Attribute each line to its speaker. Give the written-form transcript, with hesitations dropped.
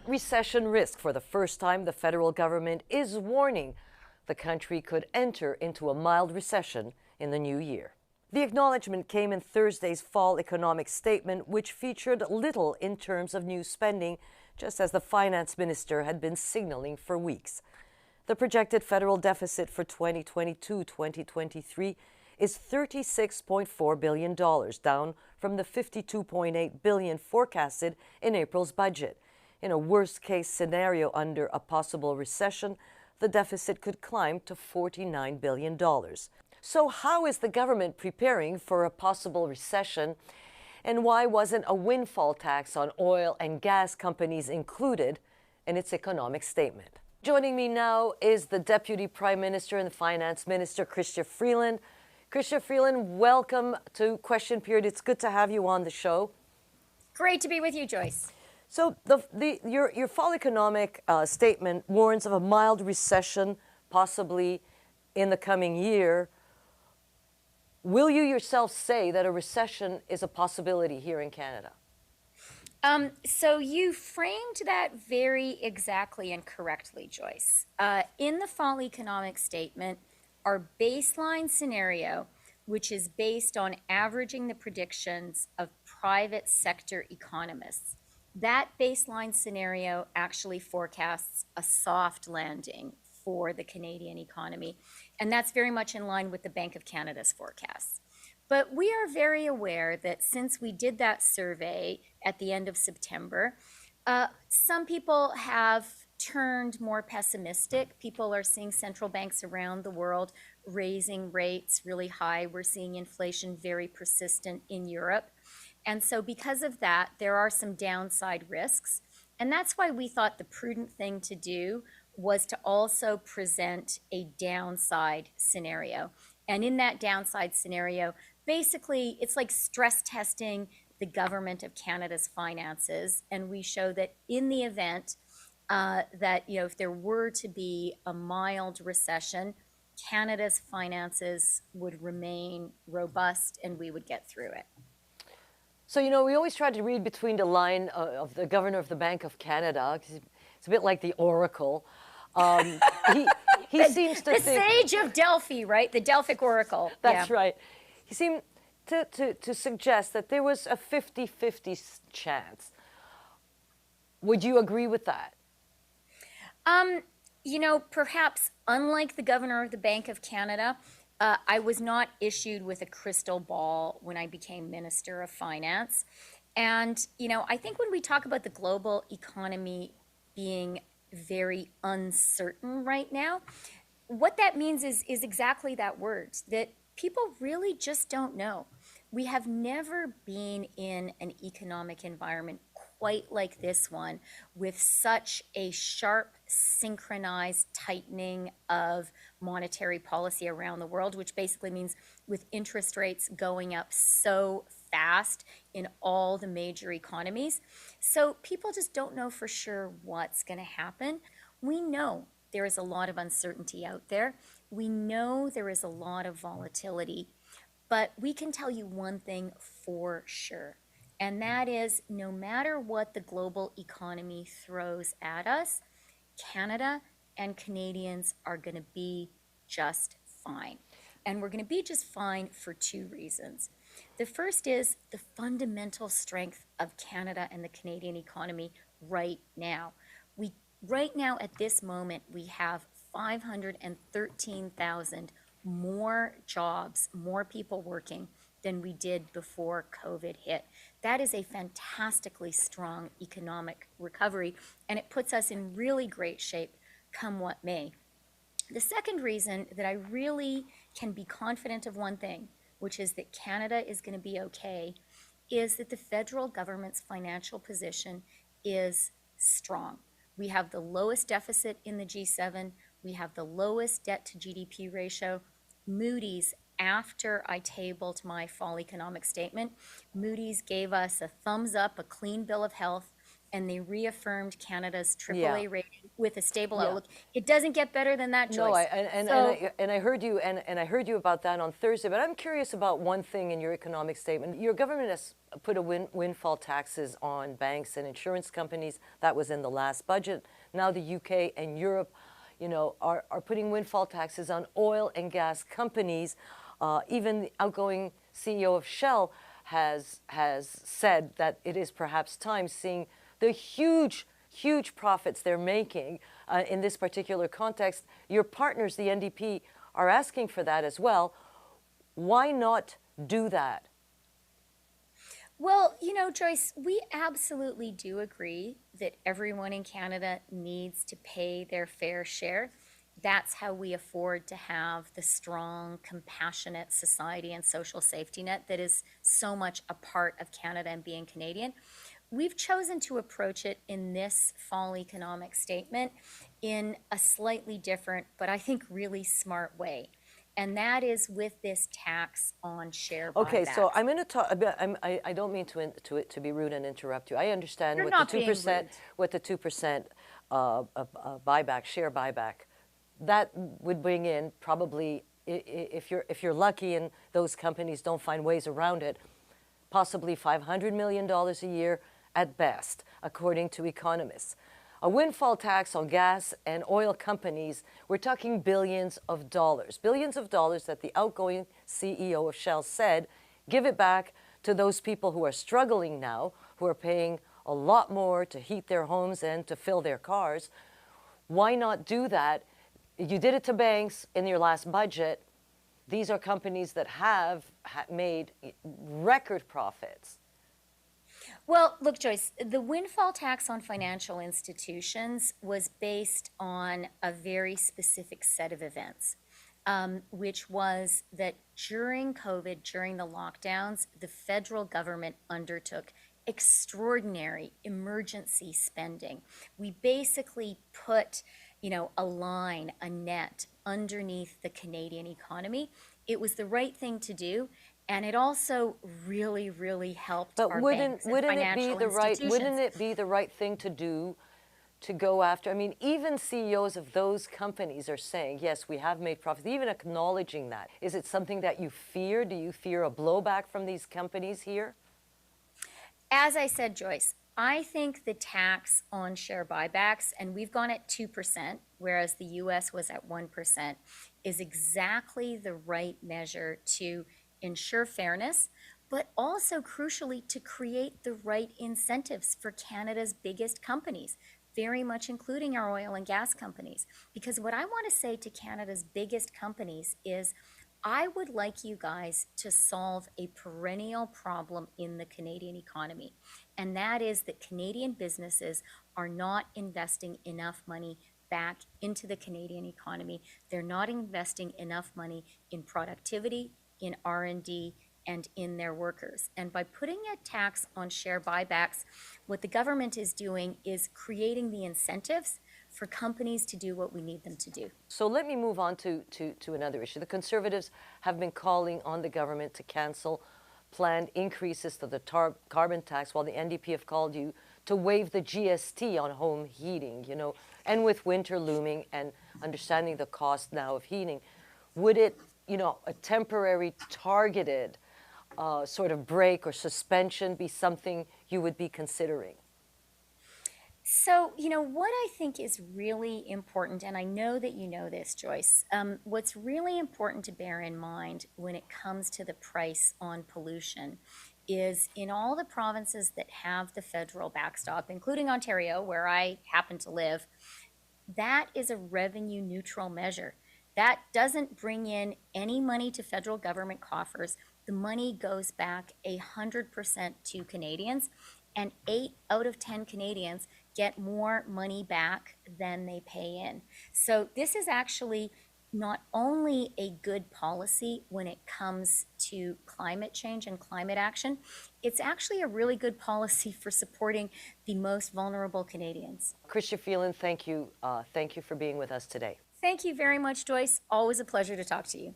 Speaker 1: Recession risk. For the first time, the federal government is warning the country could enter into a mild recession in the new year. The acknowledgement came in Thursday's fall economic statement, which featured little in terms of new spending, just as the finance minister had been signaling for weeks. The projected federal deficit for 2022-2023 is $36.4 billion, down from the $52.8 billion forecasted in April's budget. In a worst-case scenario under a possible recession, the deficit could climb to $49 billion. So how is the government preparing for a possible recession? And why wasn't a windfall tax on oil and gas companies included in its economic statement? Joining me now is the Deputy Prime Minister and the Finance Minister, Chrystia Freeland. Chrystia Freeland, welcome to Question Period. It's good to have you on the show.
Speaker 2: Great to be with you, Joyce.
Speaker 1: So your fall economic statement warns of a mild recession possibly in the coming year. Will you yourself say that a recession is a possibility here in Canada?
Speaker 2: So you framed that very exactly and correctly, Joyce. In the fall economic statement, our baseline scenario, which is based on averaging the predictions of private sector economists, that baseline scenario actually forecasts a soft landing for the Canadian economy, and that's very much in line with the Bank of Canada's forecasts. But we are very aware that since we did that survey at the end of September, some people have turned more pessimistic. People are seeing central banks around the world raising rates really high. We're seeing inflation very persistent in Europe. And so because of that, there are some downside risks. And that's why we thought the prudent thing to do was to also present a downside scenario. And in that downside scenario, basically, it's like stress testing the government of Canada's finances. And we show that in the event that, if there were to be a mild recession, Canada's finances would remain robust and we would get through it.
Speaker 1: So, we always try to read between the line of the governor of the Bank of Canada, because it's a bit like the oracle. He seems to
Speaker 2: the
Speaker 1: think...
Speaker 2: sage of Delphi, right? The Delphic oracle.
Speaker 1: That's right. He seemed to suggest that there was a 50-50 chance. Would you agree with that?
Speaker 2: Perhaps unlike the governor of the Bank of Canada, I was not issued with a crystal ball when I became Minister of Finance. And, I think when we talk about the global economy being very uncertain right now, what that means is exactly that word, that people really just don't know. We have never been in an economic environment quite like this one, with such a sharp, synchronized tightening of monetary policy around the world, which basically means with interest rates going up so fast in all the major economies. So people just don't know for sure what's going to happen. We know there is a lot of uncertainty out there. We know there is a lot of volatility, but we can tell you one thing for sure. And that is, no matter what the global economy throws at us, Canada and Canadians are going to be just fine. And we're going to be just fine for two reasons. The first is the fundamental strength of Canada and the Canadian economy right now. Right now, at this moment, we have 513,000 more jobs, more people working than we did before COVID hit. That is a fantastically strong economic recovery, and it puts us in really great shape come what may. The second reason that I really can be confident of one thing, which is that Canada is going to be okay, is that the federal government's financial position is strong. We have the lowest deficit in the G7. We have the lowest debt to GDP ratio. Moody's, after I tabled my fall economic statement, Moody's gave us a thumbs up, a clean bill of health and they reaffirmed Canada's
Speaker 1: Yeah.
Speaker 2: AAA rating with a stable
Speaker 1: Yeah.
Speaker 2: outlook. It doesn't get better than that,
Speaker 1: No,
Speaker 2: Joyce.
Speaker 1: I heard you, and I heard you about that on Thursday. But I'm curious about one thing in your economic statement. Your government has put a windfall taxes on banks and insurance companies. That was in the last budget. Now the UK and Europe, are putting windfall taxes on oil and gas companies. Even the outgoing CEO of Shell has said that it is perhaps time, seeing the huge profits they're making in this particular context. Your partners, the NDP, are asking for that as well. Why not do that?
Speaker 2: Well, Joyce, we absolutely do agree that everyone in Canada needs to pay their fair share. That's how we afford to have the strong, compassionate society and social safety net that is so much a part of Canada and being Canadian. We've chosen to approach it in this fall economic statement in a slightly different, but I think really smart way. And that is with this tax on share buybacks.
Speaker 1: Okay, so I'm going to talk. I don't mean to be rude and interrupt you. I understand
Speaker 2: You're
Speaker 1: what
Speaker 2: not
Speaker 1: the 2%, what the 2% buyback, share buyback, that would bring in probably, if you're lucky and those companies don't find ways around it, possibly $500 million a year at best, according to economists. A windfall tax on gas and oil companies, we're talking billions of dollars that the outgoing CEO of Shell said, give it back to those people who are struggling now, who are paying a lot more to heat their homes and to fill their cars. Why not do that? You did it to banks in your last budget. These are companies that have made record profits.
Speaker 2: Well, look, Joyce, the windfall tax on financial institutions was based on a very specific set of events, which was that during COVID, during the lockdowns, the federal government undertook extraordinary emergency spending. We basically put, a line, a net underneath the Canadian economy. It was the right thing to do. And it also really, really helped our banks and financial institutions.
Speaker 1: Wouldn't it be the right thing to do, to go after? I mean, even CEOs of those companies are saying, yes, we have made profits, even acknowledging that. Is it something that you fear? Do you fear a blowback from these companies here?
Speaker 2: As I said, Joyce, I think the tax on share buybacks, and we've gone at 2%, whereas the US was at 1%, is exactly the right measure to ensure fairness, but also crucially to create the right incentives for Canada's biggest companies, very much including our oil and gas companies. Because what I want to say to Canada's biggest companies is, I would like you guys to solve a perennial problem in the Canadian economy, and that is that Canadian businesses are not investing enough money back into the Canadian economy. They're not investing enough money in productivity, in R&D, and in their workers. And by putting a tax on share buybacks, what the government is doing is creating the incentives for companies to do what we need them to do.
Speaker 1: So let me move on to another issue. The Conservatives have been calling on the government to cancel planned increases to the carbon tax, while the NDP have called you to waive the GST on home heating, and with winter looming and understanding the cost now of heating, would it, a temporary targeted sort of break or suspension be something you would be considering?
Speaker 2: So, what I think is really important, and I know that you know this, Joyce, what's really important to bear in mind when it comes to the price on pollution is in all the provinces that have the federal backstop, including Ontario, where I happen to live, that is a revenue neutral measure. That doesn't bring in any money to federal government coffers. The money goes back 100% to Canadians, and 8 out of 10 Canadians get more money back than they pay in. So this is actually not only a good policy when it comes to climate change and climate action, it's actually a really good policy for supporting the most vulnerable Canadians.
Speaker 1: Chrystia, Freeland, thank you. Thank you for being with us today.
Speaker 2: Thank you very much, Joyce. Always a pleasure to talk to you.